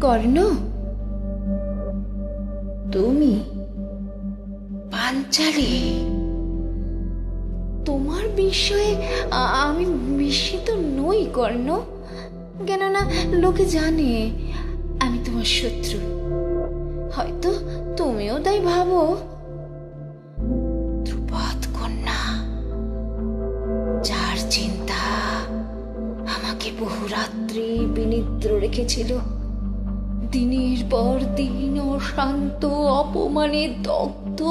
কর্ণ, তুমি পাঞ্চালী? তোমার বিষয়ে আমি বিস্মিত নই কর্ণ, কেননা লোকে জানে আমি তোমার শত্রু। হয়তো তুমিও তাই ভাবো। ধ্রুপদ কন্যা, যার চিন্তা আমাকে বহু রাত্রি বিনিদ্র রেখেছিল, দিনের পর দিন অশান্ত, অপমানে দগ্ধ,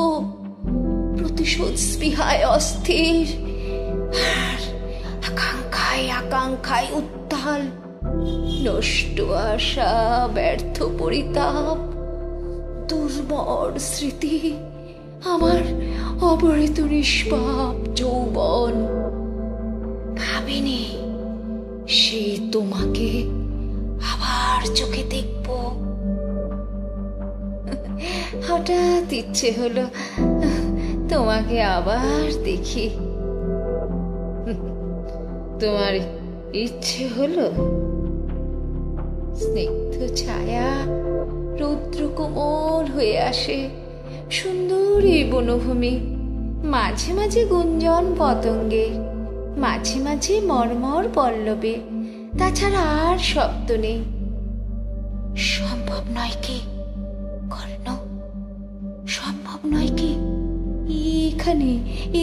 প্রতিশোধ স্পৃহায় অস্থির, আর আকাঙ্ক্ষায় আকাঙ্ক্ষায় উত্তাল, নষ্ট আশা, ব্যর্থ পরিতাপ, দুর্বর স্মৃতি, আমার অপহৃত নিষ্পাপ যৌবন। ভাবিনি সে তোমাকে আবার চোখে দেখব। হঠাৎ ইচ্ছে হলো তোমাকে আবার দেখি। তোমার ইচ্ছে হলো? স্নিগ্ধ ছায়া রৌদ্র কোমল হয়ে আসে, সুন্দর এই বনভূমি, মাঝে মাঝে গুঞ্জন পতঙ্গে, মাঝে মাঝে মর্মর পল্লবে, তাছাড়া আর শব্দ নেই। সম্ভব নয় কি কর্ণ? সম্ভব নয় কি এখানে,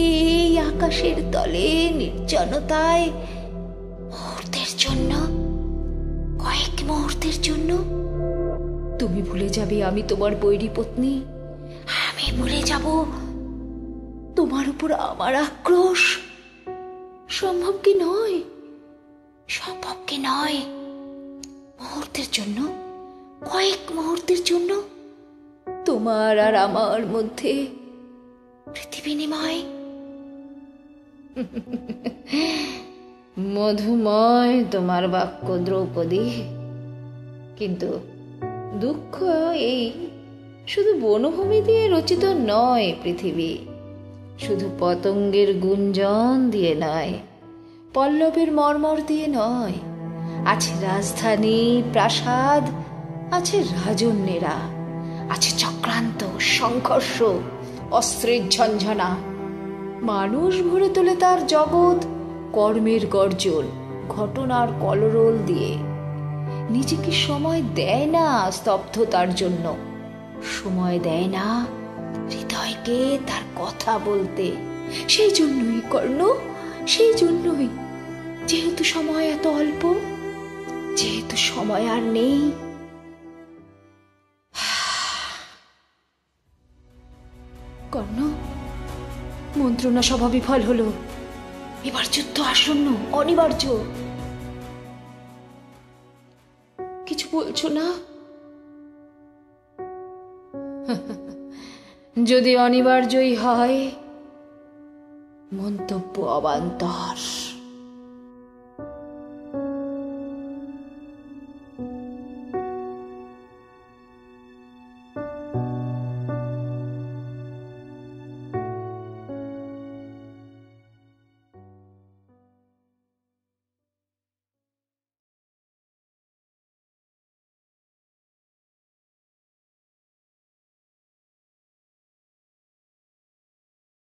এই আকাশের তলে, নির্জনতায়, মুহূর্তের জন্য, কয়েক মুহূর্তের জন্য তুমি ভুলে যাবে আমি তোমার বৈরী পত্নী, আমি ভুলে যাব তোমার উপর আমার আক্রোশ? সম্ভব কি নয়? সম্ভব কি নয়? মুহূর্তের জন্য, কয়েক মুহূর্তের জন্য তোমার আর আমার মধ্যে পৃথিবীনিময়। মধুময় তোমার বাক্য দ্রৌপদী, কিন্তু দুঃখ এই, শুধু বনভূমি দিয়ে রচিত নয় পৃথিবী, শুধু পতঙ্গের গুঞ্জন দিয়ে নয়, পল্লবের মর্মর দিয়ে নয়। আছে রাজধানী, প্রাসাদ, আছে রাজন্যেরা, আছে চক্রান্ত, সংঘর্ষ, অস্ত্রের ঝঞ্ঝনা। মানুষ ভরে তোলে তার জগৎ কর্মের গর্জন, ঘটনার কলরোল দিয়ে। নিজেকে সময় দেয় না স্তব্ধতার জন্য, সময় দেয় না হৃদয়কে তার কথা বলতে। সেই জন্যই কর্ণ, সেই জন্যই, যেহেতু সময় এত অল্প, যেহেতু সময় আর নেই। কর্ণ, মন্ত্রণা সভা বিফল হলো, এবার যুদ্ধ আসন্ন, অনিবার্য। কিছু বলছো না? যদি অনিবার্যই হয়, মন্তব্য অবান্তর।